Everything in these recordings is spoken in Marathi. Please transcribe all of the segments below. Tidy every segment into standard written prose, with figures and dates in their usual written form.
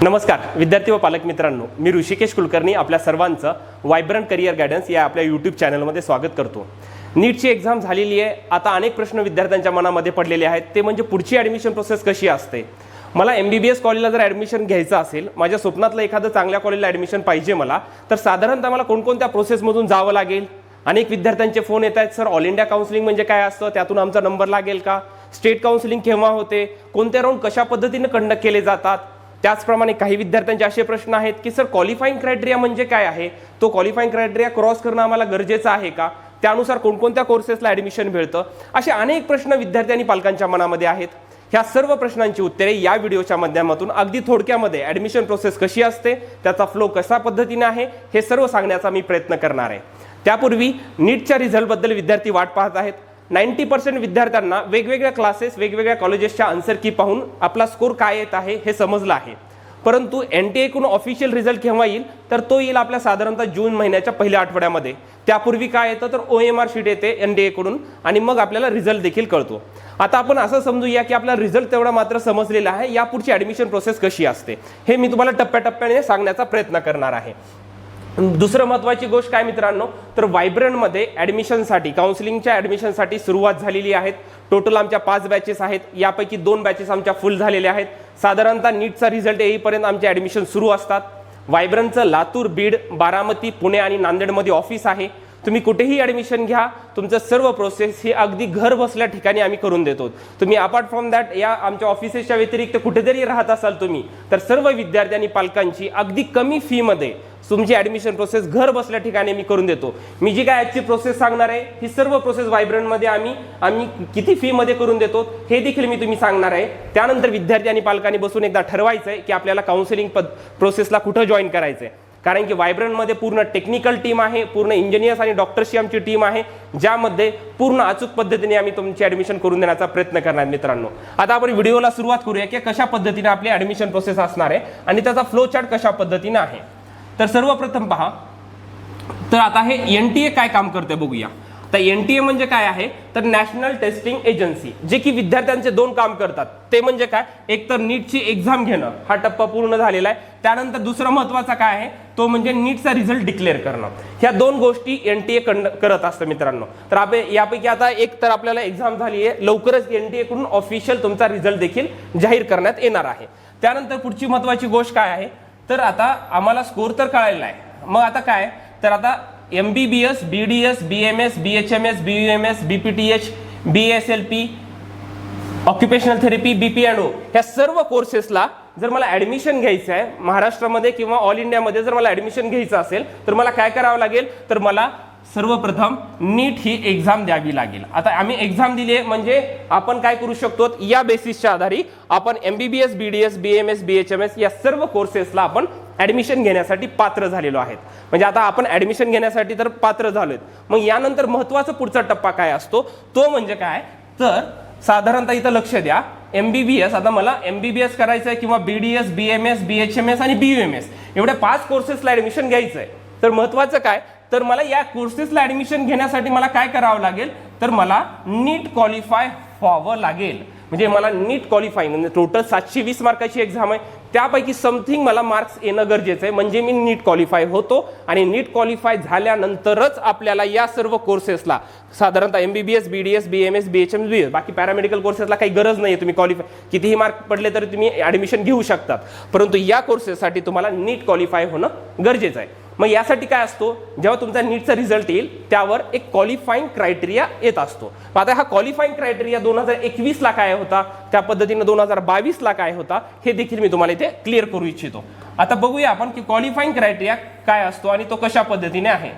नमस्कार विद्यार्थी व पालक मित्रांनो, मी ऋषिकेश कुलकर्णी आपल्या सर्वांचं वायब्रंट करियर गायडन्स या आपल्या यूट्यूब चॅनलमध्ये स्वागत करतो। नीटची एक्झाम झालेली आहे। आता अनेक प्रश्न विद्यार्थ्यांच्या मनामध्ये पडलेले आहेत, ते म्हणजे पुढची ॲडमिशन प्रोसेस कशी असते। मला MBBS कॉलेजला जर ॲडमिशन घ्यायचं असेल, माझ्या स्वप्नातलं एखादं चांगल्या कॉलेजला ॲडमिशन पाहिजे मला, तर साधारणतः मला कोणकोणत्या प्रोसेसमधून जावं लागेल। अनेक विद्यार्थ्यांचे फोन येत आहेत, सर ऑल इंडिया काउन्सिलिंग म्हणजे काय असतं, त्यातून आमचा नंबर लागेल का, स्टेट काउन्सिलिंग केव्हा होते, कोणते राऊंड कशा पद्धतीने कंडक्ट केले जातात। त्याचप्रमाणे काही विद्यार्थ्यांचे असे प्रश्न आहेत की सर क्वालिफाईंग क्रायटेरिया म्हणजे काय आहे, तो क्वालिफाईंग क्रायटेरिया क्रॉस करणं आम्हाला गरजेचं आहे का, त्यानुसार कोणकोणत्या कोर्सेसला ॲडमिशन मिळतं। असे अनेक प्रश्न विद्यार्थी आणि पालकांच्या मनामध्ये आहेत। ह्या सर्व प्रश्नांची उत्तरे या व्हिडिओच्या माध्यमातून अगदी थोडक्यामध्ये ॲडमिशन प्रोसेस कशी असते, त्याचा फ्लो कशा पद्धतीने आहे, हे सर्व सांगण्याचा मी प्रयत्न करणार आहे। त्यापूर्वी नीटच्या रिझल्टबद्दल विद्यार्थी वाट पाहत आहेत। 90% विद्यार्थ्यांना वेगवेगळ्या क्लासेस वेगवेगळ्या कॉलेजेसच्या आन्सर की पाहून आपला स्कोर काय येत आहे हे समजलं आहे, परंतु NTA कडून ऑफिशियल रिझल्ट केव्हा येईल, तर तो येईल आपल्या साधारणतः जून महिन्याच्या पहिल्या आठवड्यामध्ये। त्यापूर्वी काय येतं तर OMR शीट येते NTA कडून आणि मग आपल्याला रिझल्ट देखील कळतो। आता आपण असं समजूया की आपला रिझल्ट तेवढा मात्र समजलेला आहे, यापुढची ॲडमिशन प्रोसेस कशी असते हे मी तुम्हाला टप्प्याटप्प्याने सांगण्याचा प्रयत्न करणार आहे। दुसरं महत्त्वाची गोष्ट काय मित्रांनो, तर वायब्रंटमध्ये ॲडमिशनसाठी काउन्सिलिंगच्या ॲडमिशनसाठी सुरुवात झालेली आहे। टोटल आमच्या 5 बॅचेस आहेत, यापैकी 2 बॅचेस आमच्या फुल झालेल्या आहेत। साधारणतः नीटचा रिझल्ट येईपर्यंत आमचे ॲडमिशन सुरू असतात। वायब्रंटचं लातूर, बीड, बारामती, पुणे आणि नांदेडमध्ये ऑफिस आहे। तुम्ही कुठेही ॲडमिशन घ्या, तुमचं सर्व प्रोसेस ही अगदी घर बसल्या ठिकाणी आम्ही करून देतो। तुम्ही अपार्ट फ्रॉम दॅट या आमच्या ऑफिसेसच्या व्यतिरिक्त कुठेतरी राहत असाल तुम्ही, तर सर्व विद्यार्थी आणि पालकांची अगदी कमी फीमध्ये तुमची ॲडमिशन प्रोसेस घर बसल्या ठिकाणी मी करून देतो। मी जी काय आजची प्रोसेस सांगणार आहे, ही सर्व प्रोसेस वायब्रंटमध्ये आम्ही किती फीमध्ये करून देतो हे देखील मी तुम्ही सांगणार आहे। त्यानंतर विद्यार्थी आणि पालकांनी बसून एकदा ठरवायचं आहे की आपल्याला काउन्सिलिंग प्रोसेसला कुठं जॉईन करायचं आहे, कारण की वायब्रंटमध्ये पूर्ण टेक्निकल टीम आहे, पूर्ण इंजिनियर्स आणि डॉक्टर्सची आमची टीम आहे, ज्यामध्ये पूर्ण अचूक पद्धतीने आम्ही तुमची ॲडमिशन करून देण्याचा प्रयत्न करणार मित्रांनो। आता आपण व्हिडिओला सुरुवात करूया की कशा पद्धतीने आपली ॲडमिशन प्रोसेस असणार आहे आणि त्याचा फ्लो चार्ट कशा पद्धतीने आहे। तर सर्वप्रथम पहा, तर आता हे NTA काय काम करते बघूया। तर NTA म्हणजे काय आहे, तर नॅशनल टेस्टिंग एजन्सी, जे की विद्यार्थ्यांचे 2 काम करतात। ते म्हणजे काय, एक तर नीटची एक्झाम घेणं, हा टप्पा पूर्ण झालेला आहे। त्यानंतर दुसरा महत्त्वाचा काय आहे, तो म्हणजे नीटचा रिझल्ट डिक्लेअर करणं। ह्या 2 गोष्टी NTA करत असतं मित्रांनो। तर आपण यापैकी आता एक तर आपल्याला एक्झाम झाली आहे, लवकरच NTA कडून ऑफिशियल तुमचा रिझल्ट देखील जाहीर करण्यात येणार आहे। त्यानंतर पुढची महत्त्वाची गोष्ट काय आहे, तर आता आम्हाला स्कोर तर कळालेला आहे, मग आता काय, तर आता MBBS, BDS, BMS, BHMS, BUMS, BPTH, BSLP, occupational therapy, BPNO, ह्या सर्व कोर्सेसला जर मला ॲडमिशन घ्यायचं आहे महाराष्ट्रामध्ये किंवा ऑल इंडियामध्ये जर मला ॲडमिशन घ्यायचं असेल, तर मला काय करावं लागेल, तर मला सर्वप्रथम नीट ही एक्झाम द्यावी लागेल। आता आम्ही एक्झाम दिली आहे म्हणजे आपण काय करू शकतो, या बेसिसच्या आधारे आपण MBBS, BDS, BMS, BHMS या सर्व कोर्सेसला आपण ॲडमिशन घेण्यासाठी पात्र झालेलो आहेत। म्हणजे आता आपण ॲडमिशन घेण्यासाठी तर पात्र झालोय। मग यानंतर महत्त्वाचा पुढचा टप्पा काय असतो, तो म्हणजे काय, तर साधारणतः इथं लक्ष द्या, MBBS, आता मला MBBS करायचं आहे किंवा BDS, BMS, BHMS आणि BUMS एवढ्या 5 कोर्सेसला ॲडमिशन घ्यायचं आहे। तर महत्त्वाचं काय, तर मला या कोर्सेसला ॲडमिशन घेण्यासाठी मला काय करावं लागेल, तर मला नीट क्वालिफाय व्हावं लागेल। म्हणजे मला नीट क्वालिफाय म्हणजे टोटल 720 मार्काची एक्झाम आहे, त्यापैकी समथिंग मला मार्क्स येणं गरजेचं आहे, म्हणजे मी नीट क्वालिफाय होतो। आणि नीट क्वालिफाय झाल्यानंतरच आपल्याला या सर्व कोर्सेसला साधारणतः MBBS, BDS, BMS, BHMS, BS, बाकी पॅरामेडिकल कोर्सेसला काही गरज नाही, तुम्ही क्वालिफाय कितीही मार्क पडले तरी तुम्ही ॲडमिशन घेऊ शकतात, परंतु या कोर्सेससाठी तुम्हाला नीट क्वालिफाय होणं गरजेचं आहे। मग यासाठी काय असतो, जेव्हा तुमचा नीटचा रिझल्ट येईल त्यावर एक क्वालिफाईंग क्रायटेरिया येत असतो। आता हा क्वालिफाईंग क्रायटेरिया 2021 ला काय होता, त्या पद्धतीने 2022 ला काय होता, हे देखील मी तुम्हाला इथे क्लिअर करू इच्छितो। आता बघूया आपण की क्वालिफाईंग क्रायटेरिया काय असतो आणि तो कशा पद्धतीने आहे।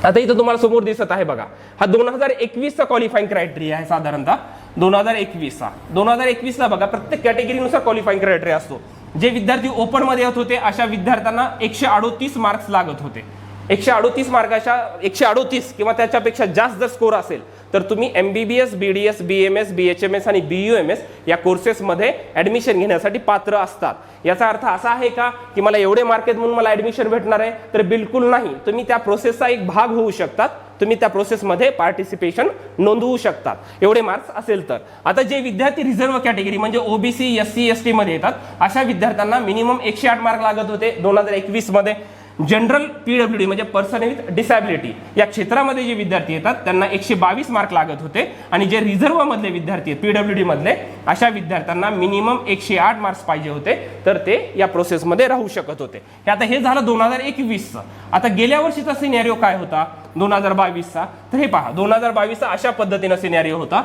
आता इथं तुम्हाला समोर दिसत आहे बघा, हा 2021 चा क्वालिफाईंग क्रायटेरिया आहे। साधारणतः 2021 ला बघा, प्रत्येक कॅटेगरीनुसार क्वालिफाईंग क्रायटेरिया असतो। जे विद्यार्थी ओपन मध्ये येत होते अशा विद्यार्थ्यांना 138 मार्क्स लागत होते। 138 मार्काच्या 138 किंवा त्याच्यापेक्षा जास्त जर स्कोर असेल तर तुम्ही MBBS, BDS, BMS, BHMS आणि BUMS या कोर्सेसमध्ये ॲडमिशन घेण्यासाठी पात्र असतात। याचा अर्थ असा आहे का की मला एवढे मार्क आहेत म्हणून मला ॲडमिशन भेटणार आहे, तर बिलकुल नाही। तुम्ही त्या प्रोसेसचा एक भाग होऊ शकतात, तुम्ही त्या प्रोसेसमध्ये पार्टिसिपेशन नोंदवू शकतात एवढे मार्क्स असेल तर। आता जे विद्यार्थी रिझर्व्ह कॅटेगरी म्हणजे OBC, SC, ST मध्ये येतात अशा विद्यार्थ्यांना मिनिमम 108 मार्क लागत होते 2021 मध्ये। जनरल PWD म्हणजे पर्सन विथ डिसॅबिलिटी या क्षेत्रामध्ये जे विद्यार्थी येतात त्यांना 122 मार्क लागत होते आणि जे रिझर्व्ह मधले विद्यार्थी आहेत PWD मधले अशा विद्यार्थ्यांना मिनिमम 108 मार्क्स पाहिजे होते, तर ते या प्रोसेसमध्ये राहू शकत होते। आता हे झालं 2021चं। आता गेल्या वर्षीचा सिनेरिओ काय होता 2022चा, तर हे पहा 2022चा अशा पद्धतीनं सिनेरिओ होता।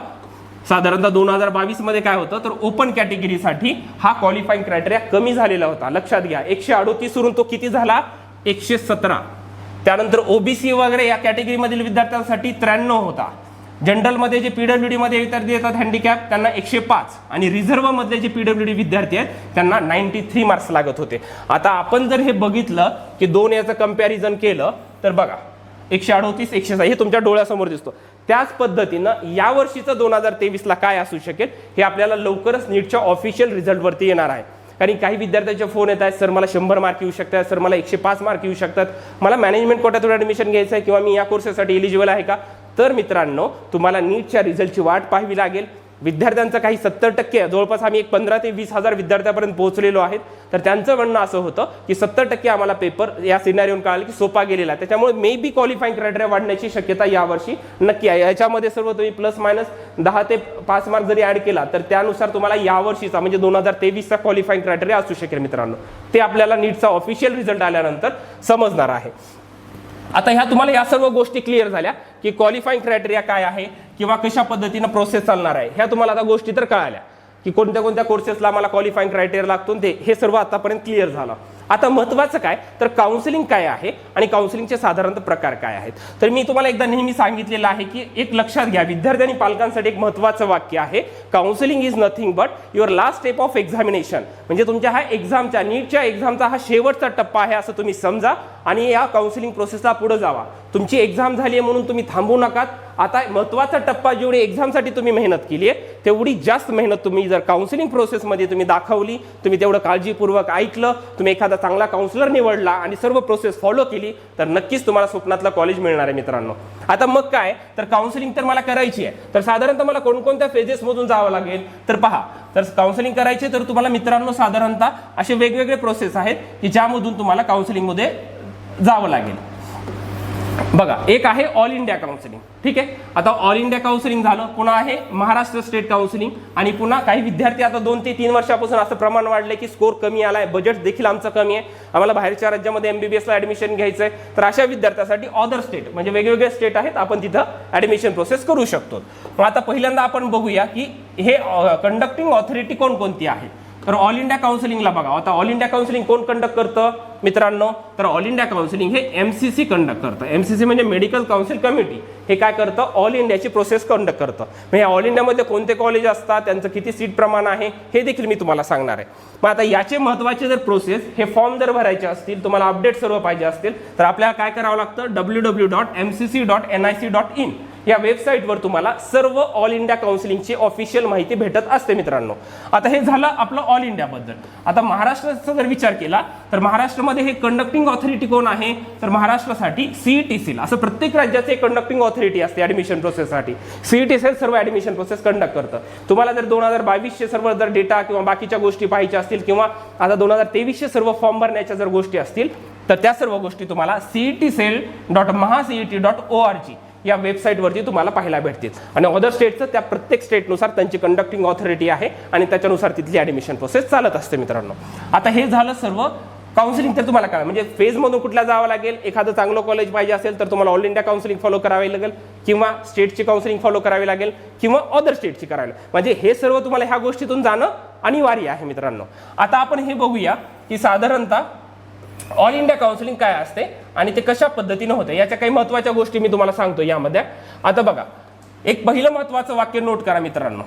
साधारणतः 2022 मध्ये काय होतं तर ओपन कॅटेगरीसाठी हा क्वालिफाईंग क्रायटेरिया कमी झालेला होता, लक्षात घ्या। 138 वरून तो किती झाला 117। त्यानंतर OBC वगैरे या कॅटेगरीमधील विद्यार्थ्यांसाठी 93 होता। जनरलमध्ये जे PWD मध्ये विद्यार्थी येतात हँडिकॅप त्यांना 105 आणि रिझर्व्ह मधले जे PWD विद्यार्थी आहेत त्यांना 93 मार्क्स लागत होते। आता आपण जर हे बघितलं की दोन याचं कंपॅरिझन केलं तर बघा 138 106 हे तुमच्या डोळ्यासमोर दिसतो। त्याच पद्धतीनं या वर्षीचं 2023ला काय असू शकेल हे आपल्याला लवकरच नीटच्या ऑफिशियल रिझल्टवरती येणार आहे। कारण काही विद्यार्थ्यांचे फोन येत आहेत, सर मला 100 मार्क येऊ शकतात, सर मला 105 मार्क येऊ शकतात, मला मॅनेजमेंट कोट्यातून ॲडमिशन घ्यायचं आहे किंवा मी या कोर्सेससाठी एलिजिबल आहे का। तर मित्रांनो तुम्हाला नीटच्या रिझल्टची वाट पाहावी लागेल। विद्यार्थ्यांचं काही 70% जवळपास आम्ही एक 15 ते 20 हजार विद्यार्थ्यापर्यंत पोहोचलेलो आहेत, तर त्यांचं म्हणणं असं होतं की 70% आम्हाला पेपर या सिनारिओन कळालं की सोपा गेलेला आहे, त्याच्यामुळे मे बी क्वालिफाईंग क्रायटेरिया वाढण्याची शक्यता यावर्षी नक्की आहे। याच्यामध्ये सर्व तुम्ही प्लस मायनस 10 ते 5 मार्क जरी ॲड केला तर त्यानुसार तुम्हाला यावर्षीचा म्हणजे 2023चा क्वालिफाईंग क्रायटेरिया असू शकेल मित्रांनो। ते आपल्याला नीटचा ऑफिशियल रिझल्ट आल्यानंतर समजणार आहे। आता ह्या तुम्हाला या सर्व गोष्टी क्लिअर झाल्या की क्वालिफाईंग क्रायटेरिया काय आहे किंवा कशा पद्धतीनं प्रोसेस चालणार आहे, ह्या तुम्हाला आता गोष्टी तर कळाल्या की कोणत्या कोणत्या कोर्सेसला मला क्वालिफाईंग क्रायटेरिया लागतो ते हे सर्व आतापर्यंत क्लिअर झालं। आता महत्त्वाचं काय तर काउन्सिलिंग काय आहे आणि काउन्सिलिंगचे साधारणतः प्रकार काय आहेत। तर मी तुम्हाला एकदा नेहमी सांगितलेलं आहे की एक लक्षात घ्या, विद्यार्थी आणि पालकांसाठी एक महत्त्वाचं वाक्य आहे, counselling is nothing but your last step of examination. म्हणजे तुमच्या हा एक्झामच्या नीटच्या एक्झामचा हा शेवटचा टप्पा आहे असं तुम्ही समजा आणि या काउन्सिलिंग प्रोसेसला पुढे जावा। तुमची एक्झाम झाली आहे म्हणून तुम्ही थांबू नका। आता महत्त्वाचा टप्पा जेवढी एक्झामसाठी तुम्ही मेहनत केली आहे तेवढी जास्त मेहनत तुम्ही जर काउन्सिलिंग प्रोसेसमध्ये तुम्ही दाखवली, तुम्ही तेवढं काळजीपूर्वक ऐकलं, तुम्ही एखादा चांगला काउन्सिलर निवडला आणि सर्व प्रोसेस फॉलो केली तर नक्कीच तुम्हाला स्वप्नातलं कॉलेज मिळणार आहे मित्रांनो। आता मग काय तर काउन्सिलिंग तर मला करायची आहे, तर साधारणतः मला कोणकोणत्या फेजेसमधून जावं लागेल तर पहा, तर काउन्सिलिंग करायचे तर तुम्हाला मित्रांनो साधारणतः असे वेगवेगळे प्रोसेस आहेत की ज्यामधून तुम्हाला काउन्सिलिंगमध्ये जावं लागेल। बघा, एक आहे ऑल इंडिया काउन्सिलिंग, ठीक आहे। आता ऑल इंडिया काउन्सिलिंग झालं, पुन्हा आहे महाराष्ट्र स्टेट काउन्सिलिंग आणि पुन्हा काही विद्यार्थी आता 2 ते 3 वर्षापासून असं प्रमाण वाढलंय की स्कोर कमी आलाय, बजेट देखील आमचं कमी आहे, आम्हाला बाहेरच्या राज्यामध्ये MBBSला ॲडमिशन घ्यायचं आहे, तर अशा विद्यार्थ्यासाठी अदर स्टेट म्हणजे वेगवेगळे स्टेट आहेत, आपण तिथं ॲडमिशन प्रोसेस करू शकतो। मग आता पहिल्यांदा आपण बघूया की हे कंडक्टिंग ऑथॉरिटी कोणकोणती आहे। तर ऑल इंडिया काउन्सिलिंगला बघा, आता ऑल इंडिया काउन्सिलिंग कोण कंडक्ट करतं मित्रांनो, तर ऑल इंडिया काउन्सिलिंग हे MCC कंडक्ट करतं। MCC म्हणजे मेडिकल काउन्सिल कमिटी, हे काय करतं ऑल इंडियाची प्रोसेस कंडक्ट करतं। म्हणजे ऑल इंडियामध्ये कोणते कॉलेज असतात, त्यांचं किती सीट प्रमाण आहे हे देखील मी तुम्हाला सांगणार आहे। मग आता याचे महत्त्वाचे जर प्रोसेस हे फॉर्म जर भरायचे असतील, तुम्हाला अपडेट सर्व पाहिजे असतील तर आपल्याला काय करावं लागतं www.mcc.nic.in या वेबसाईटवर तुम्हाला सर्व ऑल इंडिया काउन्सिलिंगची ऑफिशियल माहिती भेटत असते मित्रांनो। आता हे झालं आपलं ऑल इंडियाबद्दल। आता महाराष्ट्राचा जर विचार केला तर महाराष्ट्रामध्ये हे कंडक्टिंग ऑथॉरिटी कोण आहे तर महाराष्ट्रासाठी CET सेल, असं प्रत्येक राज्याचे कंडक्टिंग ऑथॉरिटी असते ॲडमिशन प्रोसेससाठी। CET सेल सर्व ॲडमिशन प्रोसेस कंडक्ट करतं। तुम्हाला जर 2022चे सर्व जर डेटा किंवा बाकीच्या गोष्टी पाहिजे असतील किंवा आता 2023चे सर्व फॉर्म भरण्याच्या जर गोष्टी असतील तर त्या सर्व गोष्टी तुम्हाला cetcell.mahacet.org या वेबसाईटवरती तुम्हाला पाहायला भेटतील। आणि अदर स्टेटचं त्या प्रत्येक स्टेटनुसार त्यांची कंडक्टिंग ऑथॉरिटी आहे आणि त्याच्यानुसार तिथली ॲडमिशन प्रोसेस चालत असते मित्रांनो। आता हे झालं सर्व काउन्सिलिंग, तर तुम्हाला काय म्हणजे फेजमधून कुठला जावं लागेल, एखादं चांगलं कॉलेज पाहिजे असेल तर तुम्हाला ऑल इंडिया काउन्सिलिंग फॉलो करावी लागेल किंवा स्टेटची काउन्सिलिंग फॉलो करावी लागेल किंवा अदर स्टेटची करावी लागेल, म्हणजे हे सर्व तुम्हाला ह्या गोष्टीतून जाणं अनिवार्य आहे मित्रांनो। आता आपण हे बघूया की साधारणतः ऑल इंडिया काउन्सिलिंग काय असते आणि ते कशा पद्धतीने होते, याच्या काही महत्त्वाच्या गोष्टी मी तुम्हाला सांगतो यामध्ये। आता बघा, एक पहिलं महत्त्वाचं वाक्य नोट करा मित्रांनो,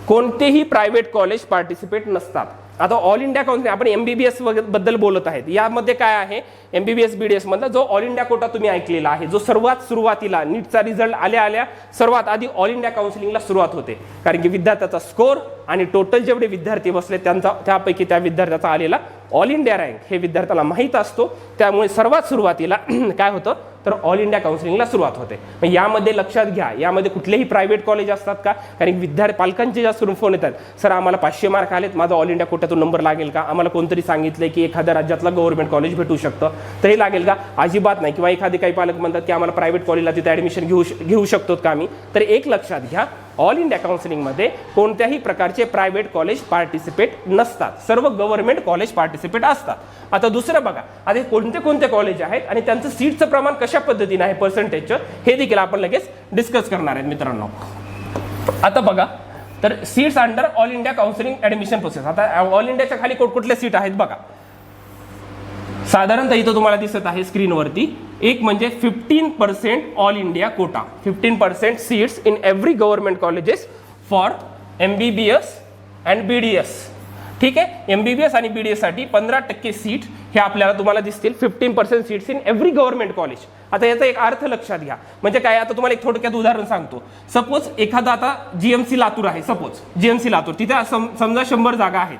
कोणतेही प्रायव्हेट कॉलेज पार्टिसिपेट नसतात। आता ऑल इंडिया काउन्सिलिंग आपण MBBS बद्दल बोलत आहेत, यामध्ये काय आहे MBBS BDS मधला जो ऑल इंडिया कोटा तुम्ही ऐकलेला आहे, जो सर्वात सुरुवातीला नीटचा रिझल्ट आल्या सर्वात आधी ऑल इंडिया काउन्सिलिंगला सुरुवात होते, कारण की विद्यार्थ्याचा स्कोर आणि टोटल जेवढे विद्यार्थी बसले त्यापैकी त्या विद्यार्थ्याचा आलेला ऑल इंडिया रँक हे विद्यार्थ्याला माहीत असतो, त्यामुळे सर्वात सुरुवातीला काय होतं तर ऑल इंडिया काउन्सिलिंगला सुरुवात होते. यामध्ये लक्षात घ्या, यामध्ये कुठलेही प्रायव्हेट कॉलेज असतात का, कारण विद्यार्थी पालकांचे जास्त करून फोन येतात, सर आम्हाला 500 मार्क आलेत, माझा ऑल इंडिया कोट्यातून नंबर लागेल का, आम्हाला कोणतरी सांगितलंय की एखाद्या राज्यातला गव्हर्नमेंट कॉलेज भेटू शकतं तर हे लागेल का, अजिबात नाही. किंवा एखादे काही पालक म्हणतात की आम्हाला प्रायव्हेट कॉलेजला तिथे ॲडमिशन घेऊ शकतो का आम्ही, तर एक लक्षात घ्या, ऑल इंडिया काउन्सिलिंगमध्ये कोणत्याही प्रकारचे प्रायव्हेट कॉलेज पार्टिसिपेट नसतात, सर्व गव्हर्नमेंट कॉलेज पार्टिसिपेट असतात. आता दुसरं बघा, आता कोणते कोणते कॉलेज आहेत आणि त्यांचं सीटचं प्रमाण कशा पद्धतीने आहे पर्सेंटेजचं, हे देखील आपण लगेच डिस्कस करणार आहेत मित्रांनो. आता बघा, तर seats under all India counselling admission process. आता ऑल इंडियाच्या खाली कुठले सीट आहेत बघा, साधारणतः इथं तुम्हाला दिसत आहे स्क्रीनवरती, एक म्हणजे 15% all India quota, 15% seats in every government colleges for MBBS and BDS. ठीक आहे, MBBS आणि BDS साठी 15% सीट हे आपल्याला तुम्हाला दिसतील, 15% seats in every government college. आता याचा एक अर्थ लक्षात घ्या, म्हणजे काय, आता तुम्हाला एक थोडक्यात उदाहरण सांगतो. सपोज एखादा आता GMC लातूर आहे, सपोज GMC लातूर, तिथे समजा 100 जागा आहेत,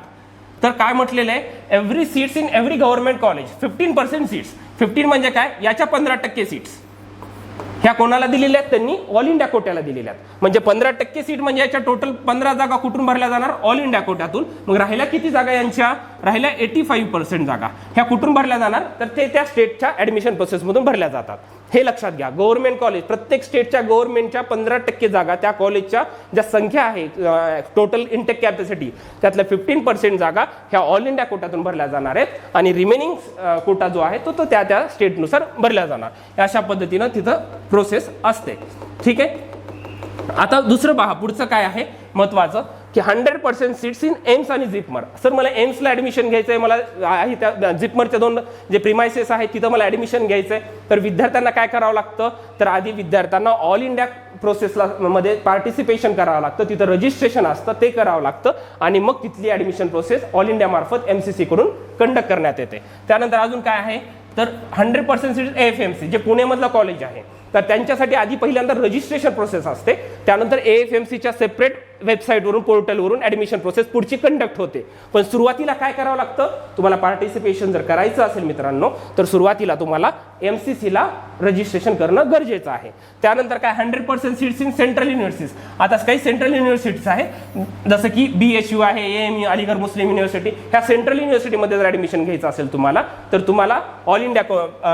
तर काय म्हटलेलं आहे, every seats in every government college 15% seats. 15 म्हणजे काय, याच्या 15% सीट्स ह्या कोणाला दिलेल्या आहेत, त्यांनी ऑल इंडिया कोट्याला दिलेल्या आहेत. म्हणजे 15% सीट म्हणजे याच्या टोटल 15 जागा कुठून भरल्या जाणार, ऑल इंडिया कोट्यातून. मग राहिल्या किती जागा, यांच्या राहिल्या 85% जागा ह्या कुठून भरल्या जाणार, तर ते त्या स्टेटच्या ऍडमिशन प्रोसेसमधून भरल्या जातात. हे लक्षात घ्या, गव्हर्नमेंट कॉलेज प्रत्येक स्टेटच्या गव्हर्नमेंटच्या 15% जागा त्या कॉलेजच्या ज्या संख्या आहे टोटल इंटेक कॅपॅसिटी त्यातल्या 15% जागा ह्या ऑल इंडिया कोट्यातून भरल्या जाणार आहेत आणि रिमेनिंग कोटा जो आहे तो त्या त्या स्टेटनुसार भरल्या जाणार. अशा पद्धतीनं तिथं प्रोसेस असते. ठीक आहे, आता दुसरं पहा, पुढचं काय आहे महत्वाचं, की 100% सीट्स इन एम्स आणि झिपमर. सर मला एम्सला ॲडमिशन घ्यायचं आहे, मला आहे त्या झिपमरच्या 2 जे प्रिमायसेस आहेत तिथं मला ॲडमिशन घ्यायचं आहे, तर विद्यार्थ्यांना काय करावं लागतं, तर आधी विद्यार्थ्यांना ऑल इंडिया प्रोसेसला मध्ये पार्टिसिपेशन करावं लागतं, तिथं रजिस्ट्रेशन असतं ते करावं लागतं आणि मग तिथली ॲडमिशन प्रोसेस ऑल इंडिया मार्फत MCC कडून कंडक्ट करण्यात येते. त्यानंतर अजून काय आहे, तर 100% सीट्स AFMC जे पुण्यामधलं कॉलेज आहे, तर त्यांच्यासाठी आधी पहिल्यांदा रजिस्ट्रेशन प्रोसेस असते, त्यानंतर AFMCच्या सेपरेट वेबसाईटवरून पोर्टलवरून ॲडमिशन प्रोसेस पुढची कंडक्ट होते. पण सुरुवातीला काय करावं लागतं, तुम्हाला पार्टिसिपेशन जर करायचं असेल मित्रांनो, तर सुरुवातीला तुम्हाला MCCला रजिस्ट्रेशन करणं गरजेचं आहे. त्यानंतर काय 100% सीट्स इन सेंट्रल युनिव्हर्सिटीज. आता काही सेंट्रल युनिव्हर्सिटीज आहेत, जसं की BHU आहे, AMU अलीगढ मुस्लिम युनिव्हर्सिटी, ह्या सेंट्रल युनिव्हर्सिटीमध्ये जर ॲडमिशन घ्यायचं असेल तुम्हाला, तर तुम्हाला ऑल इंडिया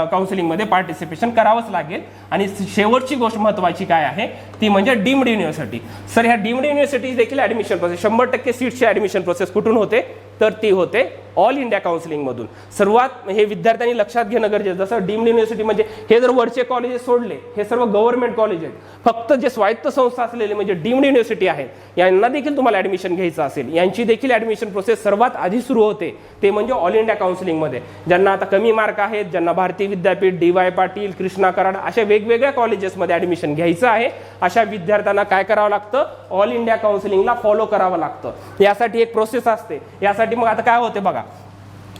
काउन्सिलिंगमध्ये पार्टिसिपेशन करावंच लागेल. आणि शेवटची गोष्ट महत्त्वाची काय आहे ती म्हणजे डीम्ड युनिव्हर्सिटी. सर ह्या डीम्ड युनिव्हर्सिटी देखील ॲडमिशन प्रोसेस 100% सीटची ॲडमिशन प्रोसेस कुठून होते, तर ती होते ऑल इंडिया काउन्सिलिंगमधून. सर्वात हे विद्यार्थ्यांनी लक्षात घेणं गरजेचं, जसं डीम्ड युनिव्हर्सिटी म्हणजे हे जर वरचे कॉलेजेस सोडले, हे सर्व गव्हर्नमेंट कॉलेज आहेत, फक्त जे स्वायत्त संस्था असलेले म्हणजे डीम्ड युनिव्हर्सिटी आहे, यांना देखील तुम्हाला ॲडमिशन घ्यायचं असेल, यांची देखील ॲडमिशन प्रोसेस सर्वात आधी सुरू होते, ते म्हणजे ऑल इंडिया काउन्सिलिंगमध्ये. ज्यांना आता कमी मार्क आहेत, ज्यांना भारतीय विद्यापीठ, DY पाटील, कृष्णा कराड अशा वेगवेगळ्या कॉलेजेसमध्ये ॲडमिशन घ्यायचं आहे, अशा विद्यार्थ्यांना काय करावं लागतं, ऑल इंडिया काउन्सिलिंगला फॉलो करावं लागतं. यासाठी एक प्रोसेस असते. यासाठी मग आता काय होते बघा,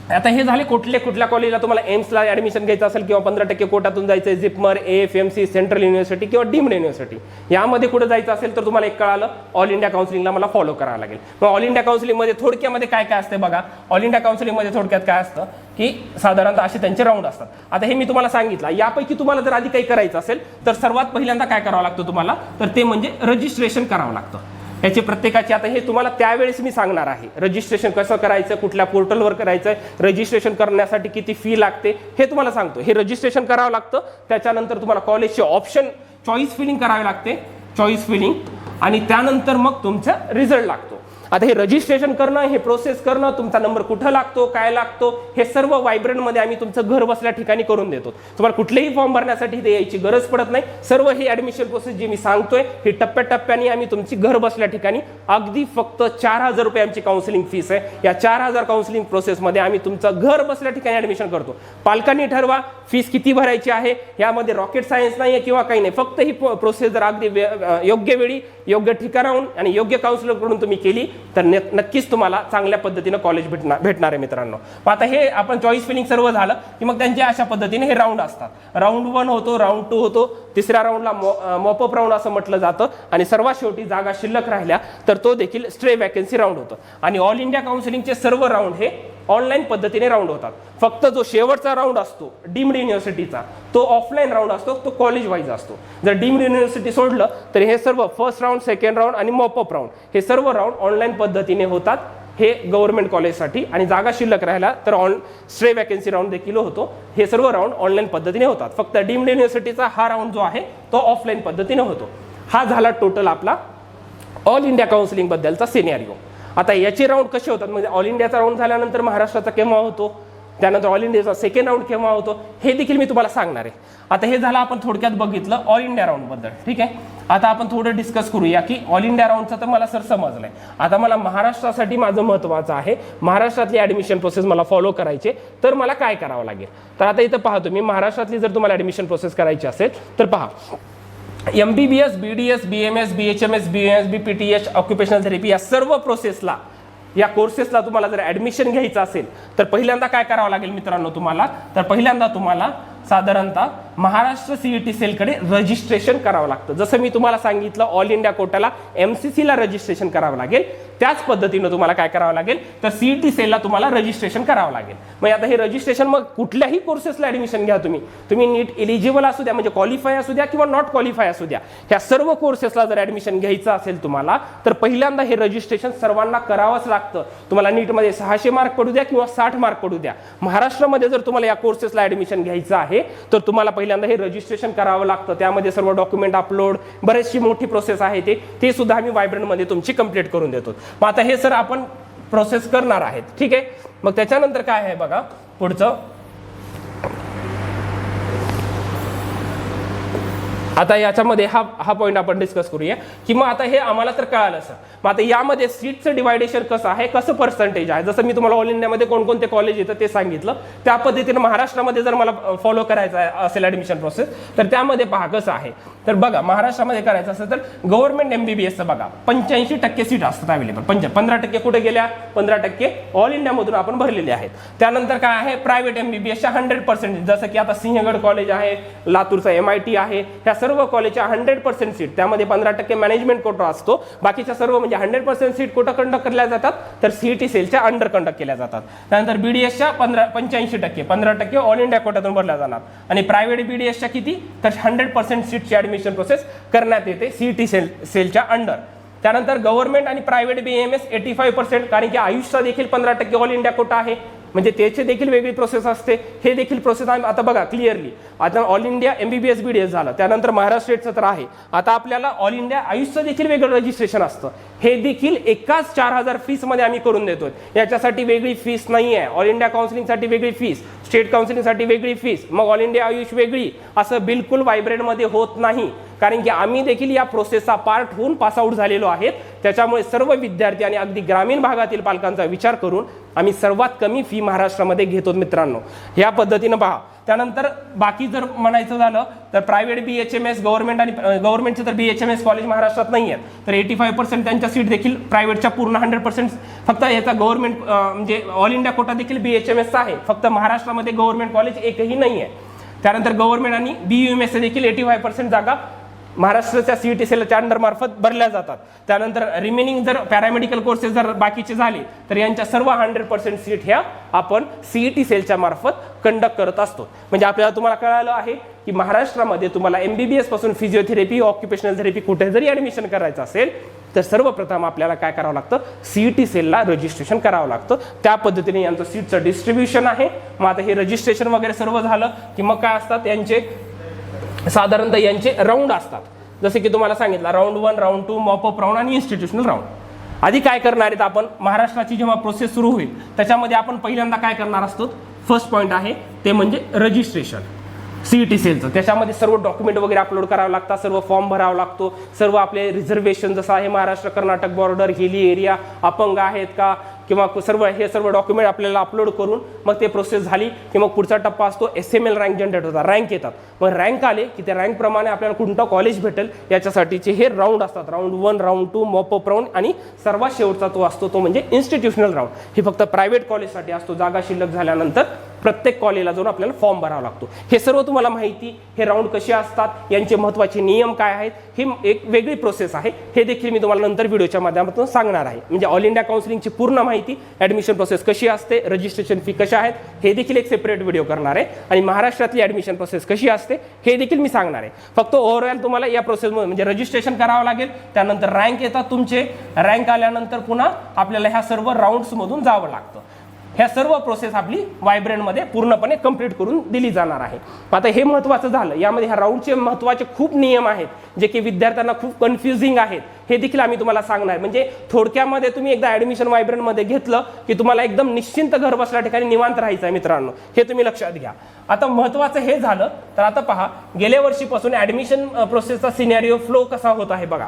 आता हे झाले कुठल्या कॉलेजला तुम्हाला एम्सला ॲडमिशन घ्यायचं असेल किंवा 15% कोटातून जायचं आहे, झिपमर, AFMC, सेंट्रल युनिव्हर्सिटी किंवा डीम्ड युनिव्हर्सिटी, यामध्ये कुठे जायचं असेल तर तुम्हाला एक कळालं, ऑल इंडिया काउन्सिलिंगला मला फॉलो करावं लागेल. मग ऑल इंडिया काउन्सिलिंगमध्ये थोडक्यामध्ये काय काय असते बघा, ऑल इंडिया काउन्सिलिंगमध्ये थोडक्यात काय असतं की साधारणतः असे त्यांचे राऊंड असतात. आता हे मी तुम्हाला सांगितलं, यापैकी तुम्हाला जर आधी काही करायचं असेल तर सर्वात पहिल्यांदा काय करावं लागतं तुम्हाला, तर ते म्हणजे रजिस्ट्रेशन करावं लागतं. याची प्रत्येकाची आता हे तुम्हाला त्यावेळेस मी सांगणार आहे, रजिस्ट्रेशन कसं करायचं, कुठल्या पोर्टलवर करायचं, रजिस्ट्रेशन करण्यासाठी किती फी लागते हे तुम्हाला सांगतो. हे रजिस्ट्रेशन करावं लागतं. त्याच्यानंतर तुम्हाला कॉलेजचे ऑप्शन चॉईस फिलिंग करावे लागते, चॉईस फिलिंग, आणि त्यानंतर मग तुमचा रिझल्ट लागतो. आता हे रजिस्ट्रेशन करणं, हे प्रोसेस करणं, तुमचा नंबर कुठं लागतो, काय लागतो, हे सर्व वायब्रंटमध्ये आम्ही तुमचं घर बसल्या ठिकाणी करून देतो. तुम्हाला कुठलेही फॉर्म भरण्यासाठी इथे यायची गरज पडत नाही. सर्व ही ॲडमिशन प्रोसेस जी मी सांगतोय ही टप्प्याटप्प्याने आम्ही तुमची घर बसल्या ठिकाणी, अगदी फक्त 4000 रुपये आमची काउन्सिलिंग फीस आहे. या 4000 काउन्सिलिंग प्रोसेसमध्ये आम्ही तुमचं घर बसल्या ठिकाणी ॲडमिशन करतो. पालकांनी ठरवा फीस किती भरायची आहे. यामध्ये रॉकेट सायन्स नाही आहे किंवा काही नाही, फक्त ही प्रोसेस जर अगदी योग्य वेळी, योग्य ठिकाणाहून आणि योग्य काउन्सिलरकडून तुम्ही केली तर नक्कीच तुम्हाला चांगल्या पद्धतीनं कॉलेज भेटणार आहे मित्रांनो. आता हे आपण चॉईस फिलिंग सर्व झालं की मग त्यांच्या अशा पद्धतीने हे राऊंड असतात. राऊंड 1 होतो, राऊंड 2 होतो, तिसऱ्या राऊंडला मॉपअप राऊंड असं म्हटलं जातं आणि सर्वात शेवटी जागा शिल्लक राहिल्या तर तो देखील स्ट्रे वॅकन्सी राऊंड होतं. आणि ऑल इंडिया काउन्सिलिंगचे सर्व राऊंड हे ऑनलाईन पद्धतीने राऊंड होतात. फक्त जो शेवटचा राऊंड असतो डीम्ड युनिव्हर्सिटीचा तो ऑफलाईन राऊंड असतो, तो कॉलेज वाईज असतो. जर डीम्ड युनिव्हर्सिटी सोडलं तर हे serve first round, second round आणि मॉपअप राऊंड हे सर्व राऊंड ऑनलाईन पद्धतीने होतात. हे गव्हर्नमेंट कॉलेजसाठी. आणि जागा शिल्लक राहिला तर स्ट्रे वॅकन्सी राऊंड देखील होतो. हे सर्व राऊंड ऑनलाईन पद्धतीने होतात. फक्त डीम्ड युनिव्हर्सिटीचा हा राऊंड जो आहे तो ऑफलाईन पद्धतीने होतो. हा झाला टोटल आपला ऑल इंडिया काउन्सिलिंग बद्दलचा सिनेरिओ. आता याचे राऊंड कसे होतात, म्हणजे ऑल इंडियाचा राऊंड झाल्यानंतर महाराष्ट्राचा केव्हा होतो, त्यानंतर ऑल इंडियाचा सेकंड राऊंड केव्हा होतो, हे देखील मी तुम्हाला सांगणार आहे. आता हे झालं आपण थोडक्यात बघितलं ऑल इंडिया राऊंड बद्दल. ठीक आहे, आता आपण थोडं डिस्कस करूया की ऑल इंडिया राऊंडचं तर मला सर समजलंय. आता मला महाराष्ट्रासाठी माझं महत्त्वाचं आहे, महाराष्ट्रातली ॲडमिशन प्रोसेस मला फॉलो करायचे तर मला काय करावं लागेल. तर आता इथं पहा तुम्ही, महाराष्ट्रातली जर तुम्हाला ॲडमिशन प्रोसेस करायची असेल तर पहा, MBBS, BDS, BMS, BHMS, BMS, BPTH, occupational therapy या सर्व प्रोसेसला, या कोर्सेसला तुम्हाला जर ॲडमिशन घ्यायचं असेल तर पहिल्यांदा काय करावं लागेल मित्रांनो तुम्हाला, तर पहिल्यांदा तुम्हाला साधारणतः महाराष्ट्र CET सेलकडे रजिस्ट्रेशन करावं लागतं. जसं मी तुम्हाला सांगितलं ऑल इंडिया कोटाला MCCला रजिस्ट्रेशन करावं लागेल, त्याच पद्धतीनं तुम्हाला काय करावं लागेल तर CET सेलला तुम्हाला रजिस्ट्रेशन करावं लागेल. मग आता हे रजिस्ट्रेशन मग कुठल्याही कोर्सेसला ॲडमिशन घ्या तुम्ही नीट एलिजिबल असू द्या, म्हणजे क्वालिफाय असू द्या किंवा नॉट क्वालिफाय असू द्या, ह्या सर्व कोर्सेसला जर ॲडमिशन घ्यायचं असेल तुम्हाला तर पहिल्यांदा हे रजिस्ट्रेशन सर्वांना करावंच लागतं. तुम्हाला नीटमध्ये 600 मार्क पडू द्या किंवा 60 मार्क पडू द्या, महाराष्ट्रामध्ये जर तुम्हाला या कोर्सेसला ॲडमिशन घ्यायचं आहे तर तुम्हाला पहिल्यांदा हे रजिस्ट्रेशन करावं लागतं. त्यामध्ये सर्व डॉक्युमेंट अपलोड, बरेचशी मोठी प्रोसेस आहे ते सुद्धा आम्ही वायब्रंटमध्ये तुमची कंप्लीट करून देतो. मग आता हे सर आपण प्रोसेस करणार आहेत. ठीक आहे, मग त्याच्यानंतर काय आहे बघा पुढचं. आता याच्यामध्ये हा पॉईंट आपण डिस्कस करूया की मग आता हे आम्हाला तर कळालं सर, मग आता यामध्ये सीटचं डिवायडेशन कसं आहे, कसं पर्सेंटेज आहे. जसं मी तुम्हाला ऑल इंडियामध्ये कोणकोणते कॉलेज येतं ते सांगितलं, त्या पद्धतीने महाराष्ट्रामध्ये जर मला फॉलो करायचं असेल ॲडमिशन प्रोसेस तर त्यामध्ये पहा कसं आहे. तर बघा महाराष्ट्रामध्ये करायचं असेल तर गव्हर्नमेंट MBBSचं बघा 85% सीट असतात अवेलेबल. 15% कुठे गेल्या, 15% ऑल इंडियामधून आपण भरलेले आहेत. त्यानंतर काय आहे प्रायव्हेट MBBSच्या 100%, जसं की आता सिंहगड कॉलेज आहे, लातूरचा MIT आहे, ह्या सर्व कॉलेजच्या 100% सीट, त्यामध्ये 15% मॅनेजमेंट कोटा असतो. बाकीच्या सर्व म्हणजे 100% सीट कुठं कंडक्ट केल्या जातात तर CET सेलच्या अंडर कंडक्ट केल्या जातात. त्यानंतर BDSच्या 85%, 15% ऑल इंडिया कोट्यातून भरल्या जाणार. आणि प्रायव्हेट BDSच्या किती तर 100% सीटची ॲडमिशन प्रोसेस करण्यात येते CET सेलच्या अंडर. त्यानंतर गव्हर्नमेंट आणि प्रायव्हेट BAMS 85%, कारण की आयुषचा देखील 15% ऑल इंडिया कोटा आहे, म्हणजे त्याची देखील वेगळी प्रोसेस असते. हे देखील प्रोसेस आता बघा क्लिअरली. आता ऑल इंडिया MBBS BDS झालं, त्यानंतर महाराष्ट्र स्टेटचं तर आहे. आता आपल्याला ऑल इंडिया आयुषचं देखील वेगळं रजिस्ट्रेशन असतं. हे देखील एकाच 4000 फीसमध्ये आम्ही करून देतो. याच्यासाठी वेगळी फीस नाही आहे. ऑल इंडिया काउन्सिलिंगसाठी वेगळी फीस, स्टेट काउन्सिलिंगसाठी वेगळी फीस, मग ऑल इंडिया आयुष वेगळी, असं बिलकुल वायब्रेंटमध्ये होत नाही. कारण की आम्ही देखील या प्रोसेसचा पार्ट होऊन पासआउट झालेलो आहेत. त्याच्यामुळे सर्व विद्यार्थी आणि अगदी ग्रामीण भागातील पालकांचा विचार करून आम्ही सर्वात कमी फी महाराष्ट्रामध्ये घेतो मित्रांनो, ह्या पद्धतीनं पहा. त्यानंतर बाकी जर म्हणायचं झालं तर प्रायव्हेट BHMS, गव्हर्नमेंट आणि गव्हर्नमेंटचे तर BHMS कॉलेज महाराष्ट्रात नाही आहेत, तर 85% त्यांच्या सीट देखील प्रायव्हेटच्या पूर्ण 100%. फक्त याचा गव्हर्नमेंट म्हणजे ऑल इंडिया कोटा देखील BHMSचा आहे, फक्त महाराष्ट्रामध्ये गव्हर्नमेंट कॉलेज एकही नाही आहे. त्यानंतर गव्हर्नमेंट आणि BUMS देखील 85% जागा महाराष्ट्राच्या CET सेलच्या अंडरमार्फत भरल्या जातात. त्यानंतर रिमेनिंग जर पॅरामेडिकल कोर्सेस जर बाकीचे झाले तर यांच्या सर्व 100% सीट ह्या आपण CET सेलच्या मार्फत कंडक्ट करत असतो. म्हणजे आपल्याला तुम्हाला कळालं आहे की महाराष्ट्रामध्ये तुम्हाला MBBS पासून फिजिओथेरपी, ऑक्युपेशनल थेरपी कुठे जरी ॲडमिशन करायचं असेल तर सर्वप्रथम आपल्याला काय करावं लागतं, CET सेलला रजिस्ट्रेशन करावं लागतं. त्या पद्धतीने यांचं सीटचं डिस्ट्रीब्युशन आहे. मग आता हे रजिस्ट्रेशन वगैरे सर्व झालं की मग काय असतात यांचे साधारणतः यांचे राऊंड असतात. जसे की तुम्हाला सांगितलं राऊंड 1, राऊंड 2, मॉपअप राऊंड आणि इन्स्टिट्यूशनल राऊंड. आधी काय करणार आहेत आपण, महाराष्ट्राची जेव्हा प्रोसेस सुरू होईल त्याच्यामध्ये आपण पहिल्यांदा काय करणार असतो, फर्स्ट पॉईंट आहे ते म्हणजे रजिस्ट्रेशन CET सेलचं. त्याच्यामध्ये सर्व डॉक्युमेंट वगैरे अपलोड करावं लागतात, सर्व फॉर्म भरावा लागतो, सर्व आपले रिझर्वेशन जसं आहे Maharashtra Karnataka border, hilly area, अपंग आहेत का किंवा सर्व डॉक्युमेंट आपल्याला अपलोड करून मग ते प्रोसेस झाली की मग पुढचा टप्पा असतो SML रँक जनरेट होता, रँक येतात. मग रँक आले की त्या रँकप्रमाणे आपल्याला कोणतं कॉलेज भेटेल याच्यासाठीचे हे राऊंड असतात. राऊंड 1, राऊंड 2, मॉपअप राऊंड आणि सर्वात शेवटचा तो असतो तो म्हणजे इन्स्टिट्यूशनल राऊंड. हे फक्त प्रायव्हेट कॉलेजसाठी असतो. जागा शिल्लक झाल्यानंतर प्रत्येक कॉलेजला जाऊन आपल्याला फॉर्म भरावा लागतो. हे सर्व तुम्हाला माहिती, हे राऊंड कसे असतात, यांचे महत्त्वाचे नियम काय आहेत, ही एक वेगळी प्रोसेस आहे. हे देखील मी तुम्हाला नंतर व्हिडिओच्या माध्यमातून सांगणार आहे. म्हणजे ऑल इंडिया काउन्सिलिंगची पूर्ण माहिती, ॲडमिशन प्रोसेस कशी असते, रजिस्ट्रेशन फी कशा आहेत, हे देखील एक सेपरेट व्हिडिओ करणार आहे. आणि महाराष्ट्रातली ॲडमिशन प्रोसेस कशी असते हे देखील मी सांगणार आहे. फक्त ओव्हरऑल तुम्हाला या प्रोसेसमध्ये म्हणजे रजिस्ट्रेशन करावं लागेल, त्यानंतर रँक येतात तुमचे, रँक आल्यानंतर पुन्हा आपल्याला ह्या सर्व राऊंड्समधून जावं लागतं. ह्या सर्व प्रोसेस आपली वायब्रंटमध्ये पूर्णपणे कंप्लीट करून दिली जाणार आहे. आता हे महत्त्वाचं झालं. यामध्ये ह्या राऊंडचे महत्त्वाचे खूप नियम आहेत जे की विद्यार्थ्यांना खूप कन्फ्युजिंग आहेत. हे देखील आम्ही तुम्हाला सांगणार आहे. म्हणजे थोडक्यामध्ये तुम्ही एकदा ॲडमिशन वायब्रंटमध्ये घेतलं की तुम्हाला एकदम निश्चिंत घर बसल्या ठिकाणी निवांत राहायचं आहे मित्रांनो. हे तुम्ही लक्षात घ्या. आता महत्त्वाचं हे झालं तर आता पहा, गेल्या वर्षीपासून ॲडमिशन प्रोसेसचा सिनॅरिओ फ्लो कसा होत आहे बघा.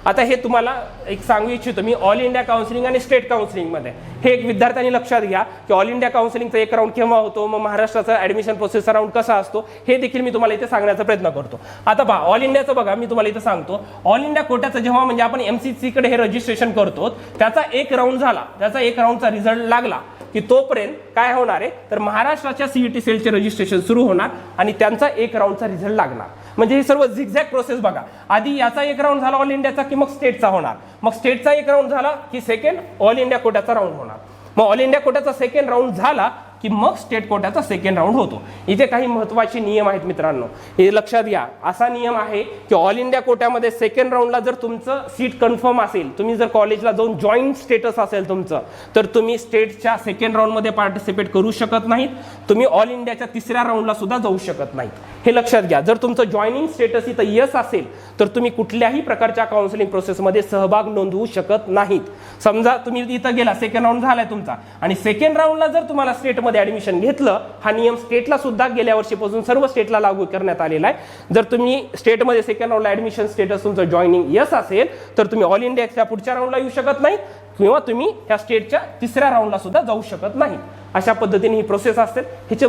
आता हे तुम्हाला एक सांगू इच्छितो मी, ऑल इंडिया काउन्सिलिंग आणि स्टेट काउन्सिलिंगमध्ये हे एक विद्यार्थ्यांनी लक्षात घ्या की ऑल इंडिया काउन्सिलिंगचा एक राऊंड केव्हा होतो, मग महाराष्ट्राचा ॲडमिशन प्रोसेसचा राऊंड कसा असतो, हे देखील मी तुम्हाला इथे सांगण्याचा प्रयत्न करतो. आता पहा, ऑल इंडियाचं बघा, मी तुम्हाला इथे सांगतो. ऑल इंडिया कोट्याचं जेव्हा म्हणजे आपण MCC कडे हे रजिस्ट्रेशन करतो, त्याचा एक राऊंड झाला, त्याचा एक राऊंडचा रिझल्ट लागला की तोपर्यंत काय होणार आहे तर महाराष्ट्राच्या CET सेलचे रजिस्ट्रेशन सुरू होणार आणि त्यांचा एक राऊंडचा रिझल्ट लागणार. म्हणजे हे सर्व झिगझॅग प्रोसेस बघा. आधी याचा एक राऊंड झाला ऑल इंडियाचा की मग स्टेटचा होणार, मग स्टेटचा एक राऊंड झाला की सेकंड ऑल इंडिया कोट्याचा राऊंड होणार, मग ऑल इंडिया कोट्याचा सेकंड राऊंड झाला की मग स्टेट कोट्याचा सेकंड राऊंड होतो. इथे काही महत्त्वाचे नियम आहेत मित्रांनो, हे लक्षात घ्या. असा नियम आहे की ऑल इंडिया कोट्यामध्ये सेकंड राऊंडला जर तुमचं सीट कन्फर्म असेल, तुम्ही जर कॉलेजला जाऊन जॉईन स्टेटस असेल तुमचं, तर तुम्ही स्टेटच्या सेकंड राऊंडमध्ये पार्टिसिपेट करू शकत नाहीत. तुम्ही ऑल इंडियाच्या तिसऱ्या राऊंडला सुद्धा जाऊ शकत नाहीत. हे लक्षात घ्या. जर तुमचं जॉईनिंग स्टेटस इथं यस असेल तर तुम्ही कुठल्याही प्रकारच्या काउन्सिलिंग प्रोसेसमध्ये सहभाग नोंदवू शकत नाहीत. समजा तुम्ही इथं गेला, सेकंड राऊंड झालाय तुमचा आणि सेकंड राऊंडला जर तुम्हाला स्टेटमध्ये ॲडमिशन घेतलं, हा नियम स्टेटला सुद्धा गेल्या वर्षीपासून सर्व स्टेटला लागू करण्यात आलेला आहे. जर तुम्ही स्टेटमध्ये सेकंड राऊंडला ॲडमिशन स्टेटस तुमचं जॉईनिंग यस असेल तर तुम्ही ऑल इंडियाच्या पुढच्या राऊंडला येऊ शकत नाही किंवा तुम्ही ह्या स्टेटच्या तिसऱ्या राऊंडला सुद्धा जाऊ शकत नाही. अशा पद्धतीने ही प्रोसेस असते. ह्याचे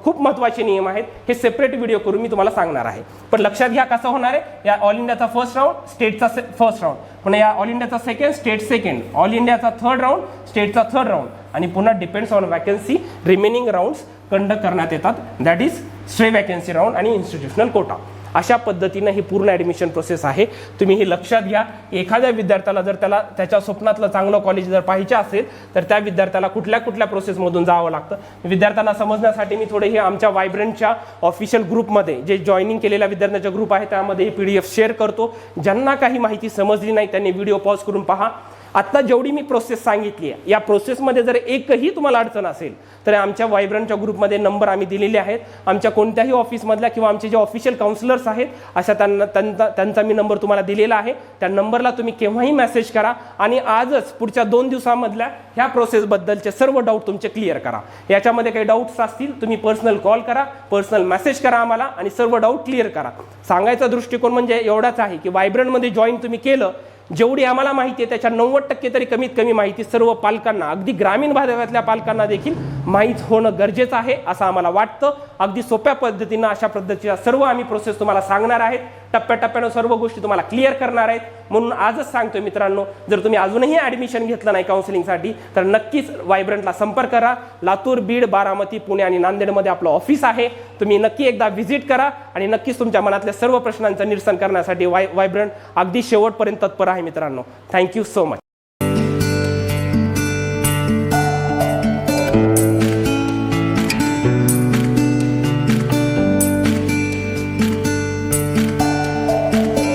खूप महत्त्वाचे नियम आहेत. हे सेपरेट व्हिडिओ करून मी तुम्हाला सांगणार आहे. पण लक्षात घ्या कसं होणार आहे. या ऑल इंडियाचा फर्स्ट राऊंड, स्टेटचा फर्स्ट राऊंड, पुन्हा या ऑल इंडियाचा सेकंड, स्टेट सेकंड, ऑल इंडियाचा थर्ड राऊंड, स्टेटचा थर्ड राऊंड आणि पुन्हा depends on vacancy remaining rounds conduct करण्यात येतात. That is stray vacancy round आणि इन्स्टिट्यूशनल कोटा. अशा पद्धतीनं ही पूर्ण ॲडमिशन प्रोसेस आहे. तुम्ही हे लक्षात घ्या. एखाद्या विद्यार्थ्याला जर त्याला त्याच्या स्वप्नातलं चांगलं कॉलेज जर पाहिजे असेल तर त्या विद्यार्थ्याला कुठल्या प्रोसेसमधून जावं लागतं. विद्यार्थ्यांना समजण्यासाठी मी थोडे हे आमच्या वायब्रंटच्या ऑफिशियल ग्रुपमध्ये जे जॉईनिंग केलेल्या विद्यार्थ्यांचा ग्रुप आहे त्यामध्ये ही PDF शेअर करतो. ज्यांना काही माहिती समजली नाही त्यांनी व्हिडिओ पॉज करून पहा. आता जेवढी मी प्रोसेस सांगितली आहे, या प्रोसेसमध्ये जर एकही तुम्हाला अडचण असेल तर आमच्या वायब्रंटच्या ग्रुपमध्ये नंबर आम्ही दिलेले आहेत. आमच्या कोणत्याही ऑफिसमधल्या किंवा आमचे जे ऑफिशियल काउन्सिलर्स आहेत अशा त्यांचा मी नंबर तुम्हाला दिलेला आहे. त्या नंबरला तुम्ही केव्हाही मेसेज करा आणि आजच पुढच्या 2 दिवसामधल्या ह्या प्रोसेसबद्दलचे सर्व डाऊट तुमचे क्लिअर करा. याच्यामध्ये काही डाऊट्स असतील तुम्ही पर्सनल कॉल करा, पर्सनल मेसेज करा आम्हाला आणि सर्व डाऊट क्लिअर करा. सांगायचा दृष्टिकोन म्हणजे एवढाच आहे की वायब्रंटमध्ये जॉईन तुम्ही केलं, जेवढी आम्हाला माहिती आहे त्याच्या 90% तरी कमीत कमी माहिती सर्व पालकांना, अगदी ग्रामीण भागातल्या पालकांना देखील माहीत होणं गरजेचं आहे असं आम्हाला वाटतं. अगदी सोप्या पद्धतीनं अशा पद्धतीच्या सर्व आम्ही प्रोसेस तुम्हाला सांगणार आहेत. टप्प्याटप्प्यानं सर्व गोष्टी तुम्हाला क्लिअर करणार आहेत. म्हणून आजच सांगतोय मित्रांनो, जर तुम्ही अजूनही ॲडमिशन घेतलं नाही काउन्सिलिंगसाठी तर नक्कीच वायब्रंटला संपर्क करा. लातूर, बीड, बारामती, पुणे आणि नांदेडमध्ये आपलं ऑफिस आहे. तुम्ही नक्की एकदा व्हिजिट करा आणि नक्कीच तुमच्या मनातल्या सर्व प्रश्नांचं निरसन करण्यासाठी वायब्रंट अगदी शेवटपर्यंत तत्पर आहे मित्रांनो. Thank you so much.